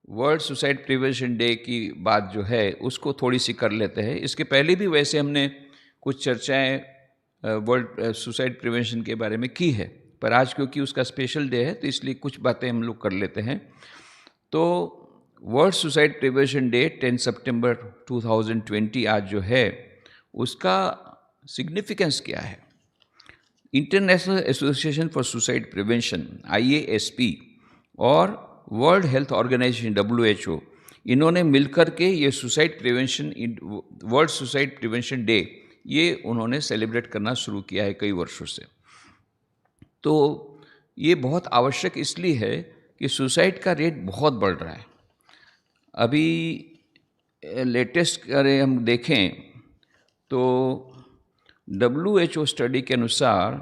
World suicide prevention day की बात जो है उसको थोड़ी सी कर लेते हैं। इसके पहले भी वैसे हमने कुछ चर्चाएं वर्ल्ड सुसाइड प्रिवेंशन के बारे में की है, पर आज क्योंकि उसका स्पेशल डे है तो इसलिए कुछ बातें हम लोग कर लेते हैं। तो वर्ल्ड सुसाइड प्रिवेंशन डे 10 सितंबर 2020 आज जो है उसका सिग्निफिकेंस क्या है। International association for suicide prevention IASP और वर्ल्ड हेल्थ ऑर्गेनाइजेशन WHO, इन्होंने मिलकर के ये suicide prevention world suicide prevention day ये उन्होंने सेलिब्रेट करना शुरू किया है कई वर्षों से। तो ये बहुत आवश्यक इसलिए है कि सुसाइड का रेट बहुत बढ़ रहा है। अभी लेटेस्ट अगर हम देखें तो WHO स्टडी के अनुसार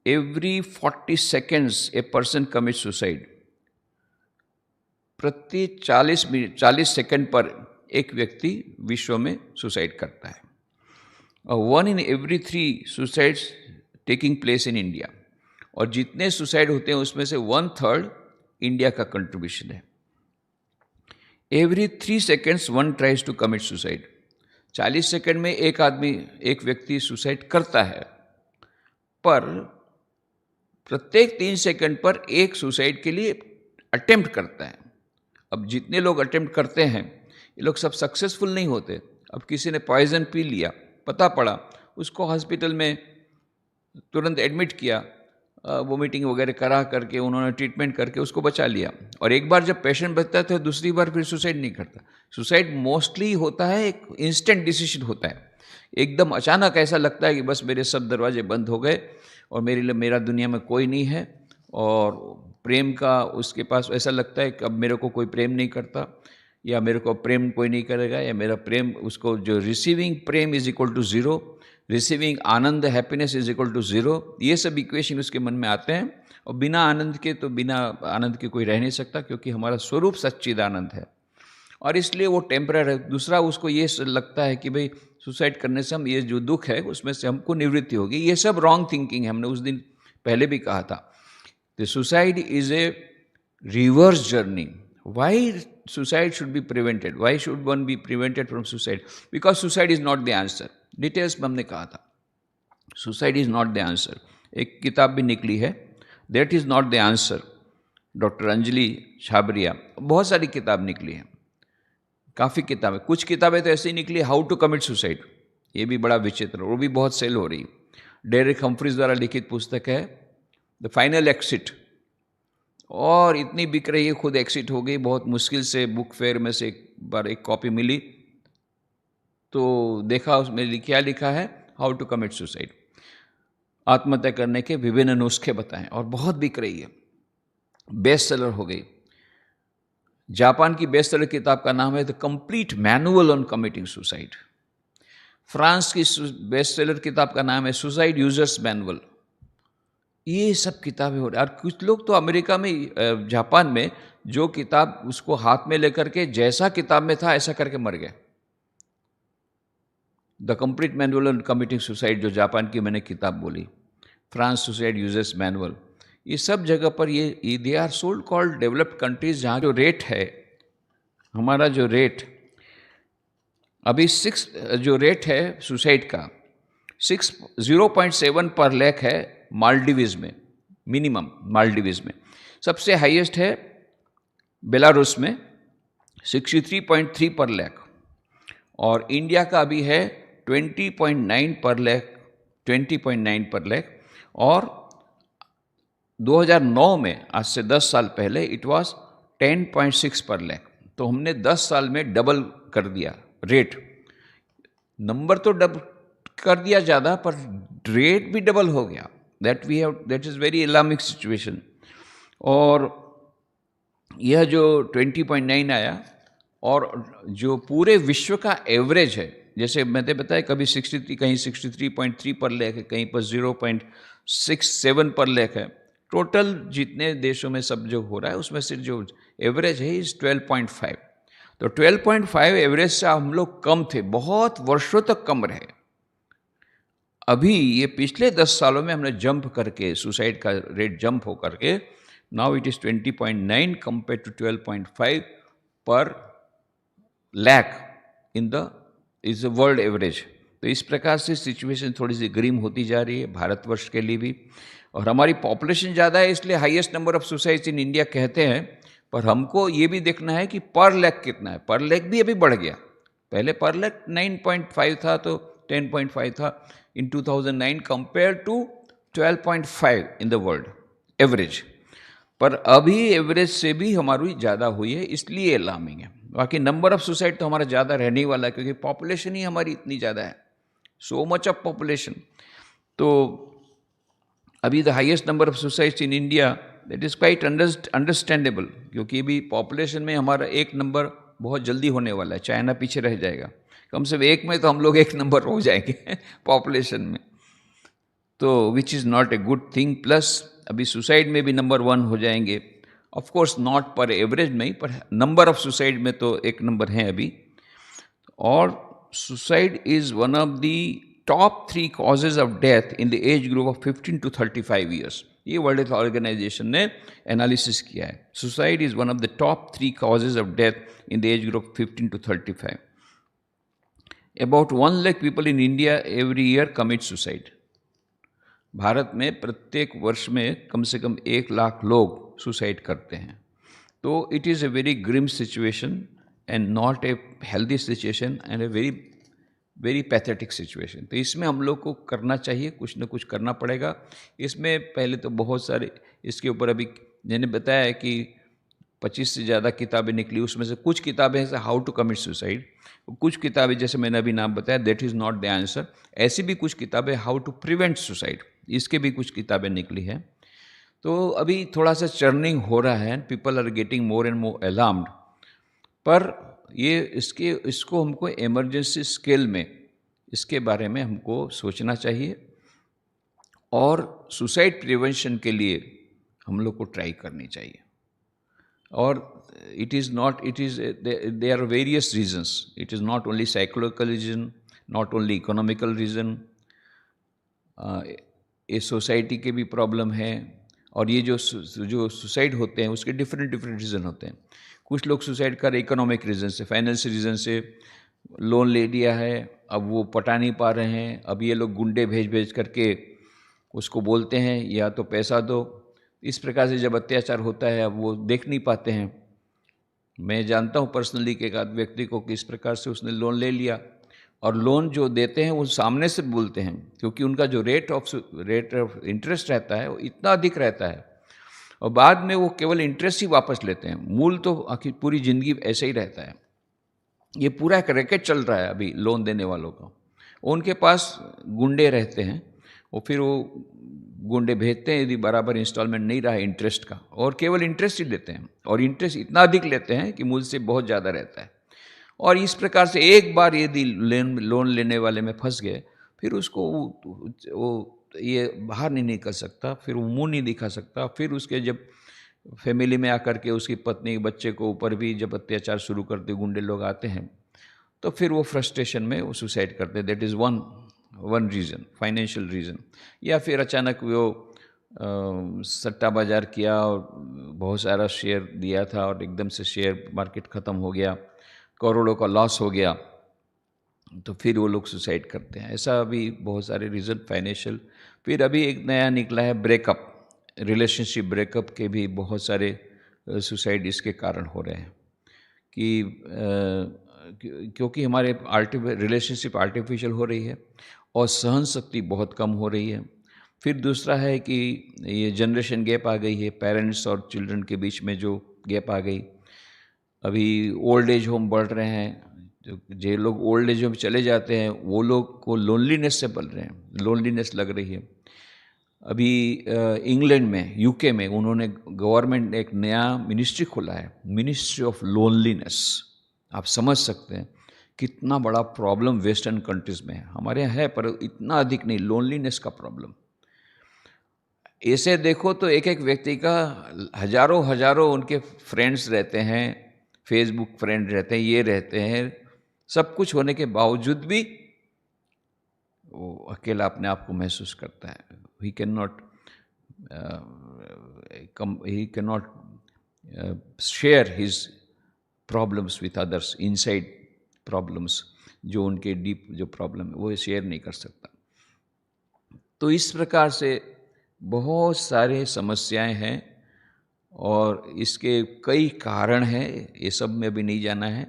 every 40 seconds a person commit suicide. प्रति 40 सेकंड पर एक व्यक्ति विश्व में सुसाइड करता है। 1 in every 3 suicides taking place in India, और जितने सुसाइड होते हैं उसमें से 1/3 इंडिया का कंट्रीब्यूशन है। Every 3 seconds 1 tries to commit suicide. 40 second में एक व्यक्ति सुसाइड करता है, पर प्रत्येक 3 सेकंड पर एक सुसाइड के लिए अटेम्प्ट करता है। अब जितने लोग अटेम्प्ट करते हैं ये लोग सब सक्सेसफुल नहीं होते। अब किसी ने पॉइजन पी लिया, पता पड़ा, उसको हॉस्पिटल में तुरंत एडमिट किया, वोमिटिंग वगैरह करा करके उन्होंने ट्रीटमेंट करके उसको बचा लिया। और एक बार जब पेशेंट बचता है तो दूसरी बार फिर सुसाइड नहीं करता। सुसाइड मोस्टली होता है एक इंस्टेंट डिसीजन होता है, एकदम अचानक ऐसा लगता है कि बस मेरे सब दरवाजे बंद हो गए और मेरा दुनिया में कोई नहीं है, और प्रेम का उसके पास ऐसा लगता है कि अब मेरे को कोई प्रेम नहीं करता, या मेरे को प्रेम कोई नहीं करेगा, या मेरा प्रेम उसको जो रिसीविंग प्रेम इज इक्वल टू 0, रिसीविंग आनंद हैप्पीनेस इज इक्वल टू 0। ये सब इक्वेशन उसके मन में आते हैं। और बिना आनंद के कोई रह नहीं सकता, क्योंकि हमारा स्वरूप सच्चिदानंद है, और इसलिए वो टेम्पररी है। दूसरा, उसको ये लगता है कि भाई सुसाइड करने से हम ये जो दुख है उसमें से हमको निवृत्ति होगी। ये सब रॉन्ग थिंकिंग है, हमने उस दिन पहले भी कहा था। The suicide is a reverse journey. Why suicide should be prevented? Why should one be prevented from suicide? Because suicide is not the answer. Details में हमने कहा था, suicide is not the answer. एक किताब भी निकली है, That is not the answer, doctor Anjali Chhabria. बहुत सारी किताब निकली है, काफ़ी किताबें। कुछ किताबें तो ऐसे ही निकली, हाउ टू कमिट सुसाइड, ये भी बड़ा विचित्र, वो भी बहुत सेल हो रही। डेरेक हम्फ्रीज द्वारा लिखित पुस्तक है द फाइनल एक्सिट, और इतनी बिक रही है, खुद एक्सिट हो गई। बहुत मुश्किल से बुक फेयर में से एक बार एक कॉपी मिली, तो देखा उसमें क्या लिखा है, हाउ टू कमिट सुसाइड, आत्महत्या करने के विभिन्न नुस्खे बताएं, और बहुत बिक रही है, बेस्ट सेलर हो गई। जापान की बेस्ट सेलर किताब का नाम है the complete manual on committing suicide. France की बेस्ट सेलर किताब का नाम है सुसाइड यूजर्स मैनुअल। ये सब किताबें हो रही। और कुछ लोग तो अमेरिका में, जापान में, जो किताब उसको हाथ में लेकर के जैसा किताब में था ऐसा करके मर गए। The complete manual on committing suicide, जो जापान की मैंने किताब बोली, फ्रांस सुसाइड यूजर्स मैनुअल, ये सब जगह पर ये दे आर सोल्ड कॉल्ड डेवलप्ड कंट्रीज, जहाँ जो रेट है, हमारा जो रेट अभी 6 जो रेट है सुसाइड का 0.7 पर लाख है मालदीव्स में, मिनिमम मालदीव्स में। सबसे हाईएस्ट है बेलारूस में 63.3 पर लाख, और इंडिया का अभी है 20.9 पर लाख, 20.9 पर लाख। और 2009 में, आज से 10 साल पहले, इट वाज 10.6 पर लाख। तो हमने 10 साल में डबल कर दिया रेट। नंबर तो डबल कर दिया ज़्यादा, पर रेट भी डबल हो गया। That is very alarming situation. और यह जो 20.9 आया, और जो पूरे विश्व का एवरेज है, जैसे मैंने बताया, कभी 63, कहीं 63.3 पर लाख है, कहीं पर 0.67 पर लाख है। टोटल जितने देशों में सब जो हो रहा है उसमें से जो एवरेज है इस 12.5। तो 12.5 एवरेज से हम लोग कम थे, बहुत वर्षों तक कम रहे। अभी ये पिछले 10 सालों में हमने जंप करके, सुसाइड का रेट जंप हो करके Now it is 20.9 compared to 12.5 per lakh in the is the world average. तो इस प्रकार से सिचुएशन थोड़ी सी ग्रीम होती जा रही है भारतवर्ष के लिए भी। और हमारी पॉपुलेशन ज़्यादा है इसलिए highest number of suicides in India कहते हैं, पर हमको ये भी देखना है कि पर लैख कितना है। पर लैख भी अभी बढ़ गया, पहले पर लैख 9.5 था तो 10.5 था in 2009 compare to 12.5 in the world average. पर अभी एवरेज से भी हमारी ज़्यादा हुई है, इसलिए अलार्मिंग है। बाकी नंबर ऑफ सुसाइड तो हमारा ज़्यादा रहने ही वाला है, क्योंकि पॉपुलेशन ही हमारी इतनी ज़्यादा है, सो मच ऑफ पॉपुलेशन। तो अभी the highest number of suicides in India, that is quite understandable, क्योंकि अभी पॉपुलेशन में हमारा एक नंबर बहुत जल्दी होने वाला है, चाइना पीछे रह जाएगा। कम से कम एक में तो हम लोग एक नंबर हो जाएंगे पॉपुलेशन में, तो which is not a good thing. Plus अभी सुसाइड में भी नंबर 1 हो जाएंगे, ऑफ कोर्स नॉट पर एवरेज में ही, पर नंबर ऑफ सुसाइड में तो एक नंबर है अभी। और suicide is one of the top 3 causes of death in the age group of 15 to 35 years. ये वर्ल्ड हेल्थ ऑर्गेनाइजेशन ने एनालिसिस किया है। Suicide is one of the top 3 causes of death in the age group 15 to 35। About 1 lakh people in India every year commit suicide. Bharat में प्रत्येक वर्ष में कम से कम 1 लाख लोग सुसाइड करते हैं। तो it is a very grim situation and not a healthy situation and a very very pathetic situation. तो इसमें हम लोग को करना चाहिए, कुछ ना कुछ करना पड़ेगा। इसमें पहले तो बहुत सारे इसके ऊपर अभी मैंने बताया है कि 25 से ज़्यादा किताबें निकली, उसमें से कुछ किताबें हैं हाउ टू कमिट सुसाइड, कुछ किताबें जैसे मैंने अभी नाम बताया that is not the answer. ऐसी भी कुछ किताबें हाउ टू प्रिवेंट सुसाइड, इसके भी कुछ किताबें निकली हैं। तो अभी थोड़ा सा चर्निंग हो रहा है, people are getting more and more alarmed. पर ये इसको हमको इमरजेंसी स्केल में इसके बारे में हमको सोचना चाहिए, और सुसाइड प्रिवेंशन के लिए हम लोग को ट्राई करनी चाहिए। और it is there are various reasons. It is not only psychological reason, not only economical reason, ये सोसाइटी के भी प्रॉब्लम है। और ये जो सुसाइड होते हैं उसके डिफरेंट रीज़न होते हैं। कुछ लोग सुसाइड कर इकोनॉमिक रीज़न से, फाइनेंशियल रीज़न से, लोन ले लिया है, अब वो पटा नहीं पा रहे हैं, अब ये लोग गुंडे भेज करके उसको बोलते हैं या तो पैसा दो। इस प्रकार से जब अत्याचार होता है अब वो देख नहीं पाते हैं। मैं जानता हूँ पर्सनली कि एक आध व्यक्ति को किस प्रकार से उसने लोन ले लिया, और लोन जो देते हैं वो सामने से बोलते हैं, क्योंकि उनका जो रेट ऑफ इंटरेस्ट रहता है वो इतना अधिक रहता है, और बाद में वो केवल इंटरेस्ट ही वापस लेते हैं, मूल तो आखिर पूरी ज़िंदगी ऐसे ही रहता है। ये पूरा एक रैकेट चल रहा है अभी लोन देने वालों का। उनके पास गुंडे रहते हैं, वो फिर वो गुंडे भेजते हैं यदि बराबर इंस्टॉलमेंट नहीं रहा इंटरेस्ट का, और केवल इंटरेस्ट ही लेते हैं, और इंटरेस्ट इतना अधिक लेते हैं कि मुझसे बहुत ज़्यादा रहता है। और इस प्रकार से एक बार यदि लोन लेने वाले में फंस गए, फिर उसको वो ये बाहर नहीं निकल सकता, फिर वो मुँह नहीं दिखा सकता। फिर उसके जब फैमिली में आकर के उसकी पत्नी बच्चे को ऊपर भी जब अत्याचार शुरू करते गुंडे लोग आते हैं, तो फिर वो फ्रस्ट्रेशन में वो सुसाइड करते हैं। That is one reason, financial reason. या फिर अचानक वो सट्टा बाज़ार किया और बहुत सारा शेयर दिया था और एकदम से शेयर मार्केट ख़त्म हो गया, करोड़ों का लॉस हो गया, तो फिर वो लोग सुसाइड करते हैं। ऐसा भी बहुत सारे रीज़न फाइनेंशियल। फिर अभी एक नया निकला है ब्रेकअप, रिलेशनशिप ब्रेकअप के भी बहुत सारे सुसाइड इसके कारण हो रहे हैं कि क्योंकि हमारे रिलेशनशिप आर्टिफिशियल हो रही है और सहन शक्ति बहुत कम हो रही है। फिर दूसरा है कि ये जनरेशन गैप आ गई है, पेरेंट्स और चिल्ड्रन के बीच में जो गैप आ गई। अभी ओल्ड एज होम बढ़ रहे हैं, जो लोग ओल्ड एज होम चले जाते हैं वो लोग को लोनलीनेस से पल रहे हैं, लोनलीनेस लग रही है। अभी इंग्लैंड में, यूके में उन्होंने गवर्नमेंट ने एक नया मिनिस्ट्री खोला है, मिनिस्ट्री ऑफ लोनलीनेस। आप समझ सकते हैं कितना बड़ा प्रॉब्लम वेस्टर्न कंट्रीज़ में है। हमारे यहाँ है पर इतना अधिक नहीं, लोनलीनेस का प्रॉब्लम। ऐसे देखो तो एक एक व्यक्ति का हजारों उनके फ्रेंड्स रहते हैं, फेसबुक फ्रेंड रहते हैं, ये रहते हैं, सब कुछ होने के बावजूद भी वो अकेला अपने आप को महसूस करता है। He can not he cannot share his problems with others, inside problems, जो उनके डीप जो प्रॉब्लम है वो शेयर नहीं कर सकता। तो इस प्रकार से बहुत सारे समस्याएं हैं और इसके कई कारण हैं, ये सब में भी नहीं जाना है,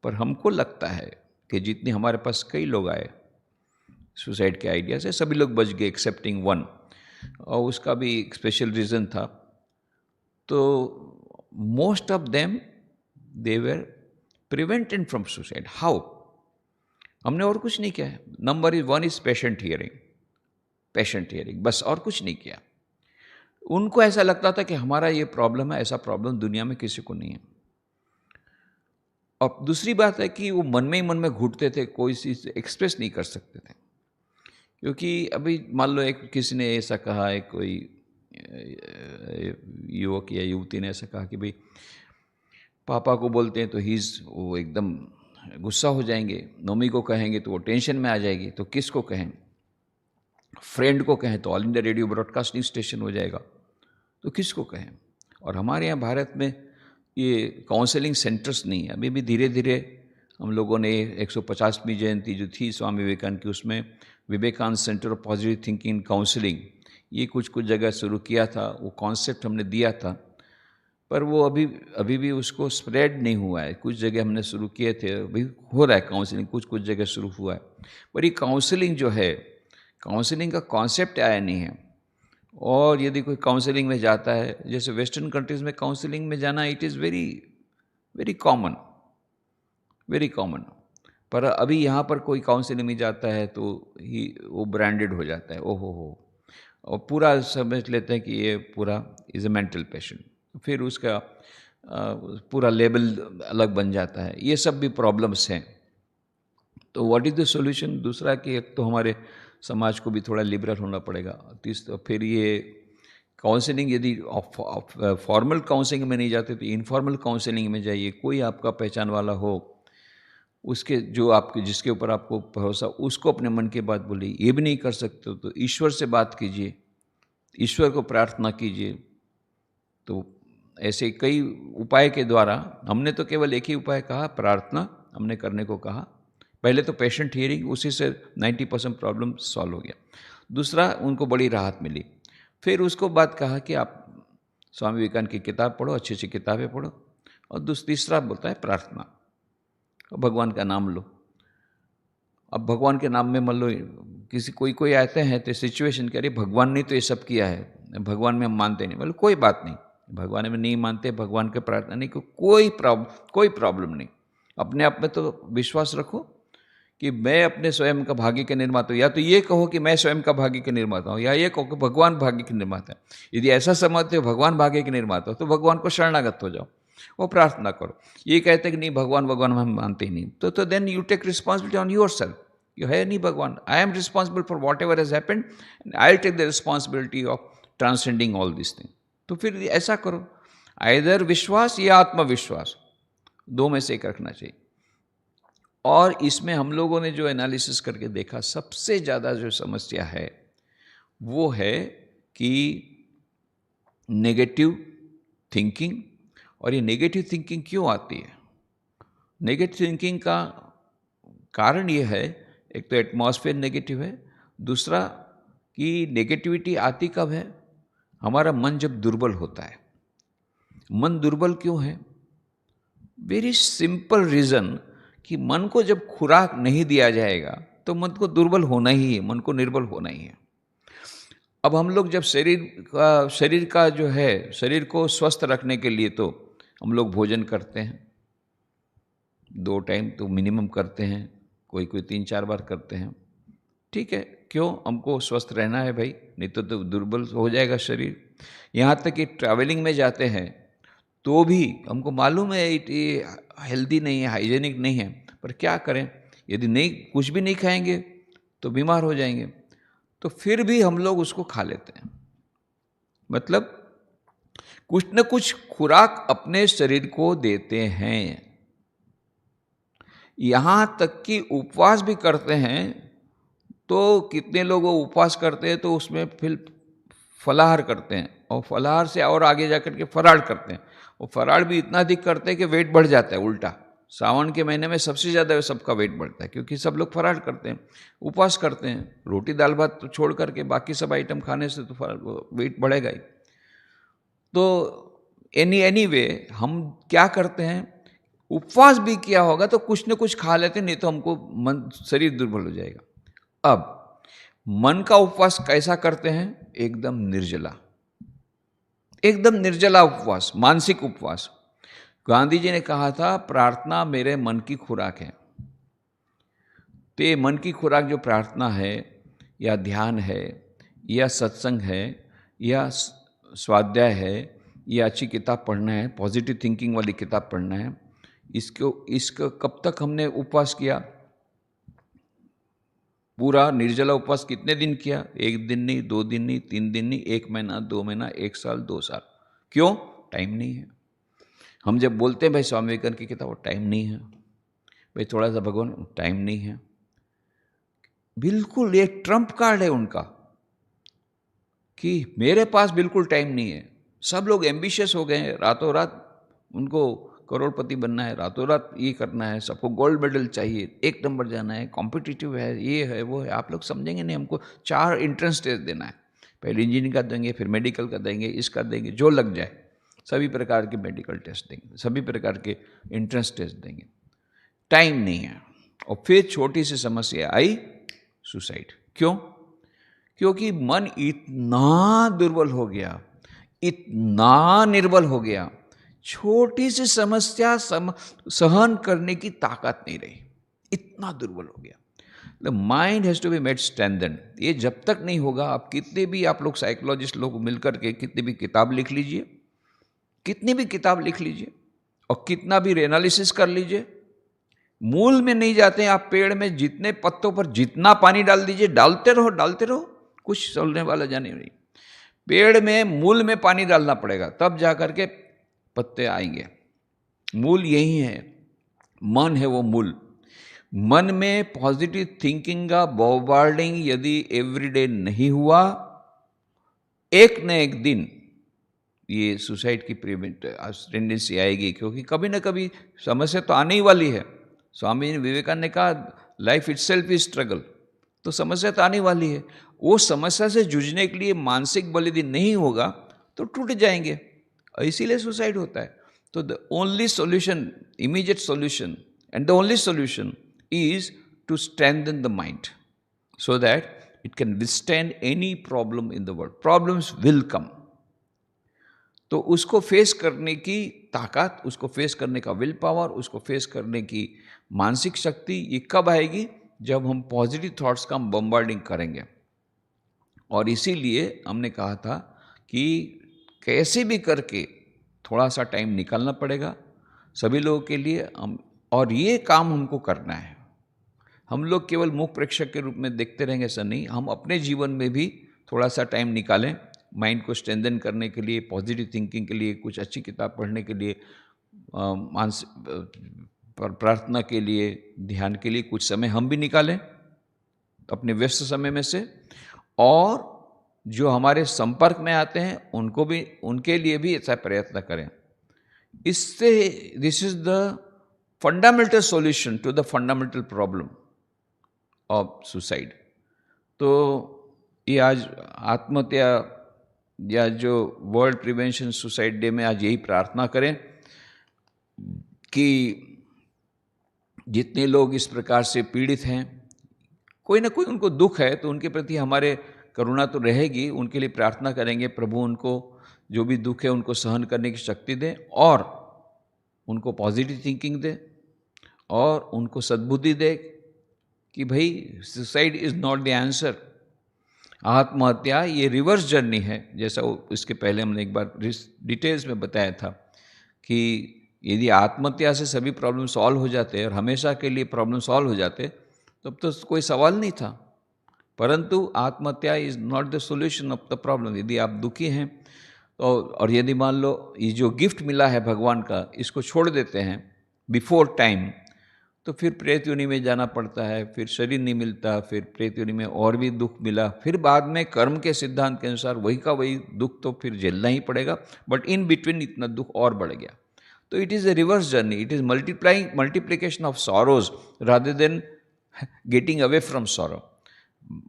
पर हमको लगता है कि जितने हमारे पास कई लोग आए सुसाइड के आइडिया से, सभी लोग बच गए एक्सेप्टिंग वन, और उसका भी एक स्पेशल रीज़न था। तो most of them they were prevented from suicide. How? हमने और कुछ नहीं किया है। Number is one is patient hearing, बस और कुछ नहीं किया। उनको ऐसा लगता था कि हमारा ये प्रॉब्लम है, ऐसा प्रॉब्लम दुनिया में किसी को नहीं है। और दूसरी बात है कि वो मन में घुटते थे, कोई चीज़ एक्सप्रेस नहीं कर सकते थे, क्योंकि अभी मान लो एक किसी ने ऐसा कहा है, कोई युवक या युवती ने ऐसा कहा कि भाई पापा को बोलते हैं तो वो एकदम गुस्सा हो जाएंगे, मम्मी को कहेंगे तो वो टेंशन में आ जाएगी, तो किसको कहें? फ्रेंड को कहें तो all India radio broadcasting station हो जाएगा, तो किसको कहें? और हमारे यहाँ भारत में ये काउंसलिंग सेंटर्स नहीं है। अभी भी धीरे धीरे हम लोगों ने 150वीं जयंती जो थी स्वामी विवेकानंद की, उसमें Vivekananda centre of positive thinking counselling, ये कुछ जगह शुरू किया था, वो कॉन्सेप्ट हमने दिया था, पर वो अभी भी उसको स्प्रेड नहीं हुआ है। कुछ जगह हमने शुरू किए थे, अभी हो रहा है काउंसलिंग, कुछ जगह शुरू हुआ है, पर ये काउंसलिंग जो है, काउंसलिंग का कॉन्सेप्ट आया नहीं है। और यदि कोई काउंसलिंग में जाता है, जैसे वेस्टर्न कंट्रीज़ में काउंसलिंग में जाना it is very very common, पर अभी यहाँ पर कोई काउंसलिंग में जाता है तो वो ब्रांडेड हो जाता है, ओहो हो, और पूरा समझ लेते हैं कि ये पूरा इज़ अ मेंटल पेशेंट, फिर उसका पूरा लेबल अलग बन जाता है। ये सब भी प्रॉब्लम्स हैं। तो व्हाट इज़ द सॉल्यूशन? दूसरा कि एक तो हमारे समाज को भी थोड़ा लिबरल होना पड़ेगा। फिर ये काउंसलिंग यदि फॉर्मल काउंसलिंग में नहीं जाते तो इनफॉर्मल काउंसलिंग में जाइए। कोई आपका पहचान वाला हो, उसके जिसके ऊपर आपको भरोसा, उसको अपने मन की बात बोलिए। ये भी नहीं कर सकते तो ईश्वर से बात कीजिए, ईश्वर को प्रार्थना कीजिए। तो ऐसे कई उपाय के द्वारा, हमने तो केवल एक ही उपाय कहा, प्रार्थना हमने करने को कहा। पहले तो पेशेंट हियरिंग, उसी से 90% प्रॉब्लम सॉल्व हो गया। दूसरा, उनको बड़ी राहत मिली। फिर उसको बात कहा कि आप स्वामी विवेकानंद की किताब पढ़ो, अच्छी अच्छी किताबें पढ़ो। और तीसरा बोलता है प्रार्थना, भगवान का नाम लो। अब भगवान के नाम में मान लो कोई आते हैं तो सिचुएशन कह रही भगवान ने तो ये सब किया है, भगवान में हम मानते नहीं। बोले कोई बात नहीं, भगवान में नहीं मानते, भगवान के प्रार्थना नहीं, कोई प्रॉब्लम नहीं। अपने आप में तो विश्वास रखो कि मैं अपने स्वयं का भाग्य के निर्माता हूँ, या तो ये कहो कि मैं स्वयं का भाग्य के निर्माता हूँ, या ये कहो कि भगवान भाग्य के निर्माता है। यदि ऐसा समझते हो भगवान भाग्य के निर्माता हो तो भगवान को शरणागत हो जाओ, वो प्रार्थना करो। ये कहते कि नहीं भगवान हम मानते ही नहीं, तो then you take responsibility on your self. You है नहीं भगवान, I am responsible for whatever has happened, I take the responsibility of transcending all this thing. तो फिर ऐसा करो, आइदर विश्वास या आत्मविश्वास, दो में से एक रखना चाहिए। और इसमें हम लोगों ने जो एनालिसिस करके देखा, सबसे ज़्यादा जो समस्या है वो है कि नेगेटिव थिंकिंग। और ये नेगेटिव थिंकिंग क्यों आती है? नेगेटिव थिंकिंग का कारण ये है, एक तो एटमॉस्फेयर नेगेटिव है, दूसरा कि नेगेटिविटी आती कब है? हमारा मन जब दुर्बल होता है। मन दुर्बल क्यों है? वेरी सिंपल रीज़न कि मन को जब खुराक नहीं दिया जाएगा तो मन को दुर्बल होना ही है, मन को निर्बल होना ही है। अब हम लोग जब शरीर का जो है, शरीर को स्वस्थ रखने के लिए तो हम लोग भोजन करते हैं, 2 टाइम तो मिनिमम करते हैं, कोई 3-4 बार करते हैं। ठीक है, क्यों? हमको स्वस्थ रहना है भाई, नहीं तो दुर्बल हो जाएगा शरीर। यहाँ तक कि ट्रैवलिंग में जाते हैं तो भी हमको मालूम है ये हेल्दी नहीं है, हाइजेनिक नहीं है, पर क्या करें? यदि कुछ भी नहीं खाएंगे तो बीमार हो जाएंगे, तो फिर भी हम लोग उसको खा लेते हैं। मतलब कुछ न कुछ खुराक अपने शरीर को देते हैं। यहाँ तक कि उपवास भी करते हैं, तो कितने लोग उपवास करते हैं तो उसमें फिर फलाहार करते हैं और फलाहार से और आगे जाकर के फराळ करते हैं। वो फराळ भी इतना अधिक करते हैं कि वेट बढ़ जाता है उल्टा। सावन के महीने में सबसे ज़्यादा सबका वेट बढ़ता है, क्योंकि सब लोग फराळ करते हैं, उपवास करते हैं। रोटी दाल भात तो छोड़ करके बाकी सब आइटम खाने से तो वेट बढ़ेगा ही। तो एनीवे हम क्या करते हैं, उपवास भी किया होगा तो कुछ न कुछ खा लेते, नहीं तो हमको शरीर दुर्बल हो जाएगा। अब मन का उपवास कैसा करते हैं? एकदम निर्जला, एकदम निर्जला उपवास, मानसिक उपवास। गांधी जी ने कहा था प्रार्थना मेरे मन की खुराक है। तो ये मन की खुराक जो प्रार्थना है या ध्यान है या सत्संग है या स्वाध्याय है या अच्छी किताब पढ़ना है, पॉजिटिव थिंकिंग वाली किताब पढ़ना है, इसको कब तक हमने उपवास किया? पूरा निर्जला उपवास कितने दिन किया? 1 दिन नहीं, 2 दिन नहीं, 3 दिन नहीं, 1 महीना, 2 महीना, 1 साल, 2 साल। क्यों? टाइम नहीं है। हम जब बोलते हैं भाई स्वामी विवेकानंद की किताब, टाइम नहीं है, भाई थोड़ा सा भगवान, टाइम नहीं है। बिल्कुल ये ट्रम्प कार्ड है उनका कि मेरे पास बिल्कुल टाइम नहीं है। सब लोग एम्बिशियस हो गए हैं, रातों रात उनको करोड़पति बनना है, रातों रात ये करना है, सबको गोल्ड मेडल चाहिए, 1 नंबर जाना है, कॉम्पिटिटिव है, ये है वो है। आप लोग समझेंगे नहीं, हमको 4 एंट्रेंस टेस्ट देना है, पहले इंजीनियरिंग का देंगे, फिर मेडिकल का देंगे, इसका देंगे, जो लग जाए सभी प्रकार के मेडिकल टेस्ट देंगे, सभी प्रकार के एंट्रेंस टेस्ट देंगे। टाइम नहीं है। और फिर छोटी सी समस्या आई, सुसाइड। क्यों? क्योंकि मन इतना दुर्बल हो गया, इतना निर्बल हो गया, छोटी सी समस्या सहन करने की ताकत नहीं रही, इतना दुर्बल हो गया। The mind has to be made strengthened. ये जब तक नहीं होगा, आप कितने भी आप लोग साइकोलॉजिस्ट लोग मिलकर के कितनी भी किताब लिख लीजिए, कितनी भी किताब लिख लीजिए और कितना भी एनालिसिस कर लीजिए, मूल में नहीं जाते हैं आप। पेड़ में जितने पत्तों पर जितना पानी डाल दीजिए, डालते रहो, कुछ चलने वाला जाने नहीं। पेड़ में मूल में पानी डालना पड़ेगा, तब जाकर के पत्ते आएंगे। मूल यही है, मन है वो मूल। मन में पॉजिटिव थिंकिंग का बॉम्बार्डिंग यदि एवरीडे नहीं हुआ, एक न एक दिन ये सुसाइड की टेंडेंसी आएगी, क्योंकि कभी ना कभी समस्या तो आने ही वाली है। स्वामी विवेकानंद ने कहा लाइफ इटसेल्फ इज स्ट्रगल, तो समस्या तो आने वाली है। वो समस्या से जूझने के लिए मानसिक बलिदान नहीं होगा तो टूट जाएंगे, इसीलिए सुसाइड होता है। तो the only solution, immediate solution and the only solution is to strengthen the mind so that it can withstand any problem in the world. Problems will come, तो उसको फेस करने की ताकत, उसको फेस करने का विल पावर, उसको face करने की मानसिक शक्ति, ये कब आएगी? जब हम पॉजिटिव थॉट्स का बम्बार्डिंग करेंगे। और इसीलिए हमने कहा था कि कैसे भी करके थोड़ा सा टाइम निकालना पड़ेगा सभी लोगों के लिए। और ये काम हमको करना है। हम लोग केवल मुख प्रेक्षक के रूप में देखते रहेंगे, ऐसा नहीं। हम अपने जीवन में भी थोड़ा सा टाइम निकालें, माइंड को स्ट्रेंथन करने के लिए, पॉजिटिव थिंकिंग के लिए, कुछ अच्छी किताब पढ़ने के लिए, प्रार्थना के लिए, ध्यान के लिए कुछ समय हम भी निकालें अपने व्यस्त समय में से। और जो हमारे संपर्क में आते हैं उनको भी, उनके लिए भी ऐसा प्रयत्न करें। इससे this is the fundamental solution to the fundamental problem of suicide. तो ये आज आत्महत्या या जो वर्ल्ड प्रिवेंशन सुसाइड डे में आज यही प्रार्थना करें कि जितने लोग इस प्रकार से पीड़ित हैं, कोई ना कोई उनको दुख है, तो उनके प्रति हमारे करुणा तो रहेगी, उनके लिए प्रार्थना करेंगे प्रभु उनको जो भी दुख है उनको सहन करने की शक्ति दे और उनको पॉजिटिव थिंकिंग दे और उनको सद्बुद्धि दे कि भाई suicide is not the answer. आत्महत्या ये रिवर्स जर्नी है, जैसा इसके पहले हमने एक बार डिटेल्स में बताया था कि यदि आत्महत्या से सभी प्रॉब्लम सॉल्व हो जाते और हमेशा के लिए प्रॉब्लम सॉल्व हो जाते तब तो कोई सवाल नहीं था। परंतु आत्महत्या is not the solution of the problem. यदि आप दुखी हैं और यदि मान लो ये जो गिफ्ट मिला है भगवान का, इसको छोड़ देते हैं बिफोर टाइम, तो फिर प्रेत योनि में जाना पड़ता है, फिर शरीर नहीं मिलता, फिर प्रेत योनि में और भी दुख मिला, फिर बाद में कर्म के सिद्धांत के अनुसार वही का वही दुख तो फिर झेलना ही पड़ेगा, बट इन बिटवीन इतना दुख और बढ़ गया। तो it is A reverse journey, it is multiplication of sorrows rather than getting away from sorrow.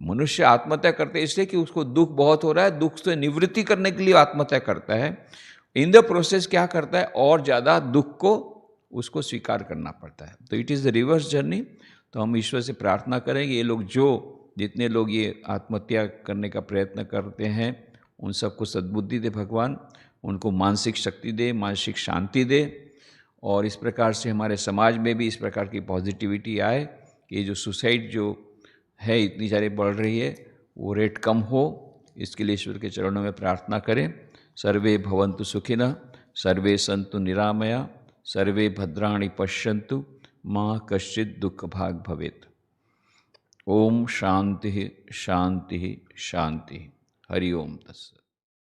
मनुष्य आत्महत्या करते हैं इसलिए कि उसको दुख बहुत हो रहा है, दुख से निवृत्ति करने के लिए आत्महत्या करता है। इन द प्रोसेस क्या करता है, और ज़्यादा दुख को उसको स्वीकार करना पड़ता है। तो it is the reverse journey. तो हम ईश्वर से प्रार्थना करेंगे ये लोग जितने लोग ये आत्महत्या करने का प्रयत्न करते हैं उन सबको सद्बुद्धि दे भगवान, उनको मानसिक शक्ति दे, मानसिक शांति दे, और इस प्रकार से हमारे समाज में भी इस प्रकार की पॉजिटिविटी आए कि ये जो सुसाइड जो है इतनी सारी बढ़ रही है वो रेट कम हो। इसके लिए ईश्वर के चरणों में प्रार्थना करें। सर्वे भवन्तु सुखिनः, सर्वे सन्तु निरामया, सर्वे भद्राणि पश्यन्तु, माँ कश्चित् दुःख भाग् भवेत्। ओम शांति शांति शांति। हरि ओम तत्सत्।